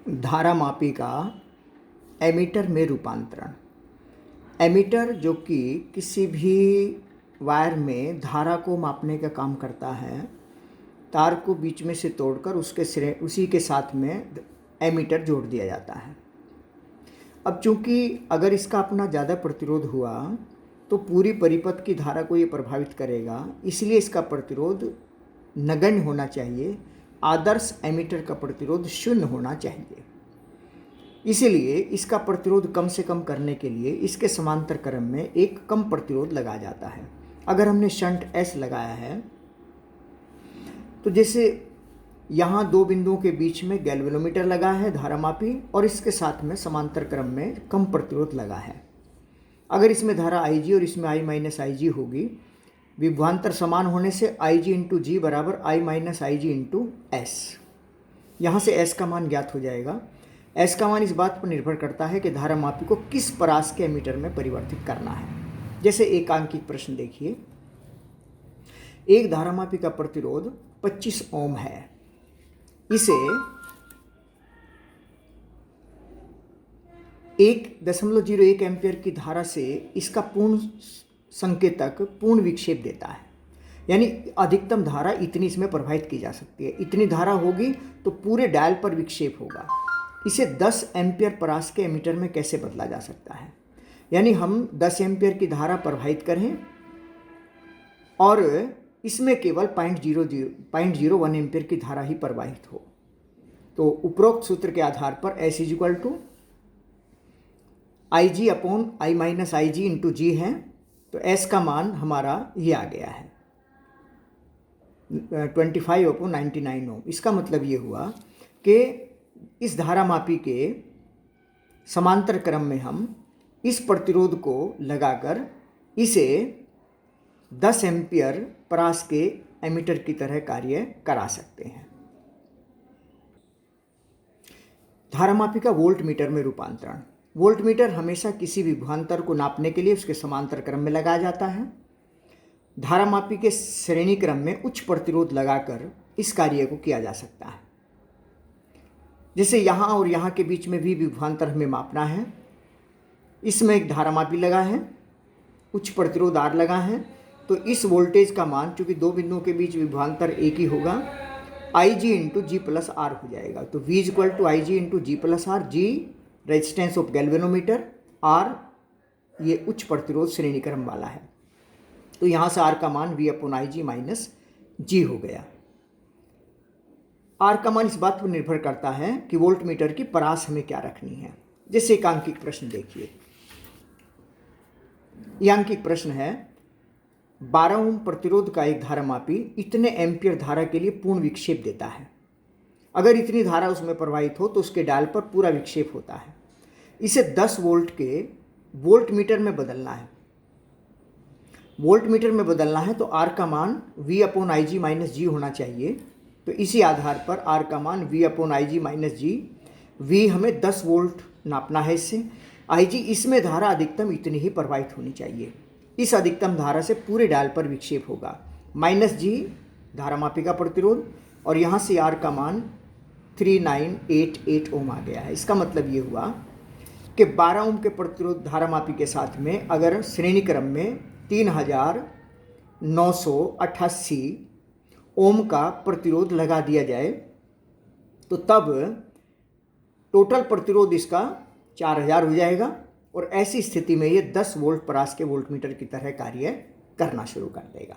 धारामापी का एमीटर में रूपांतरण। एमीटर जो कि किसी भी वायर में धारा को मापने का काम करता है, तार को बीच में से तोड़कर उसी के साथ में एमीटर जोड़ दिया जाता है। अब चूंकि अगर इसका अपना ज़्यादा प्रतिरोध हुआ तो पूरी परिपथ की धारा को ये प्रभावित करेगा, इसलिए इसका प्रतिरोध नगण्य होना चाहिए। आदर्श एमीटर का प्रतिरोध 0 होना चाहिए। इसलिए इसका प्रतिरोध कम से कम करने के लिए इसके समांतर क्रम में एक कम प्रतिरोध लगाया जाता है। अगर हमने शंट S लगाया है तो जैसे यहाँ दो बिंदुओं के बीच में गैल्वेनोमीटर लगा है धारामापी, और इसके साथ में समांतर क्रम में कम प्रतिरोध लगा है। अगर इसमें धारा IG और इसमें I माइनस IG होगी, विभवांतर समान होने से IG इंटू G बराबर I minus IG into S। यहाँ से S का मान ज्ञात हो जाएगा। S का मान इस बात पर निर्भर करता है कि धारामापी को किस परास के एमीटर में परिवर्तित करना है। जैसे एकांकिक प्रश्न देखिए, एक धारामापी का प्रतिरोध 25 ओम है। इसे 1.01 एम्पियर की धारा से इसका पूर्ण संकेतक पूर्ण विक्षेप देता है, यानी अधिकतम धारा इतनी इसमें प्रवाहित की जा सकती है। इतनी धारा होगी तो पूरे डायल पर विक्षेप होगा। इसे 10 एम्पियर परास के एमीटर में कैसे बदला जा सकता है, यानी हम 10 एम्पियर की धारा प्रवाहित करें और इसमें केवल 0.01 एम्पियर की धारा ही प्रवाहित हो। तो उपरोक्त सूत्र के आधार पर S equal to IG upon I minus IG into G है। तो S का मान हमारा ये आ गया है 25/99 ओम। इसका मतलब ये हुआ कि इस धारामापी के समांतर क्रम में हम इस प्रतिरोध को लगाकर इसे 10 एम्पियर परास के एमीटर की तरह कार्य करा सकते हैं। धारामापी का वोल्ट मीटर में रूपांतरण। वोल्ट मीटर हमेशा किसी विभवांतर को नापने के लिए उसके समांतर क्रम में लगाया जाता है। धारामापी के श्रेणी क्रम में उच्च प्रतिरोध लगाकर इस कार्य को किया जा सकता है। जैसे यहाँ और यहाँ के बीच में भी विभवांतर हमें मापना है। इसमें एक धारामापी लगा है, उच्च प्रतिरोध R लगा है, तो इस वोल्टेज का मान, चूंकि दो बिंदुओं के बीच विभवांतर एक ही होगा, IG into G plus R हो जाएगा। तो V equal to IG into G plus R। G resistance of galvanometer, R ये उच्च प्रतिरोध श्रेणी क्रम वाला है। तो यहाँ से R का मान V upon IG minus G हो गया। R का मान इस बात पर निर्भर करता है कि वोल्ट मीटर की परास हमें क्या रखनी है। जैसे एकांकिक प्रश्न देखिए, यह अंकिक प्रश्न है, 12 ओम प्रतिरोध का एक धारामापी इतने एम्पियर धारा के लिए पूर्ण विक्षेप देता है। अगर इतनी धारा उसमें प्रवाहित हो तो उसके डायल पर पूरा विक्षेप होता है। इसे 10 वोल्ट के वोल्ट मीटर में बदलना है। वोल्ट मीटर में बदलना है तो R का मान V upon IG minus G होना चाहिए। तो इसी आधार पर R का मान V upon IG minus G। V हमें 10 वोल्ट नापना है इससे। IG इसमें धारा अधिकतम इतनी ही प्रवाहित होनी चाहिए। इस अधिकतम धारा से पूरे डायल पर विक्षेप होगा। माइनस G धारामापी का प्रतिरोध, और यहाँ से R का मान 3988 ओम आ गया है। इसका मतलब ये हुआ कि 12 ओम के प्रतिरोध धारामापी के साथ में अगर श्रेणी क्रम में 3988 ओम का प्रतिरोध लगा दिया जाए तो तब टोटल प्रतिरोध इसका 4000 हो जाएगा, और ऐसी स्थिति में ये 10 वोल्ट परास के वोल्टमीटर की तरह कार्य करना शुरू कर देगा।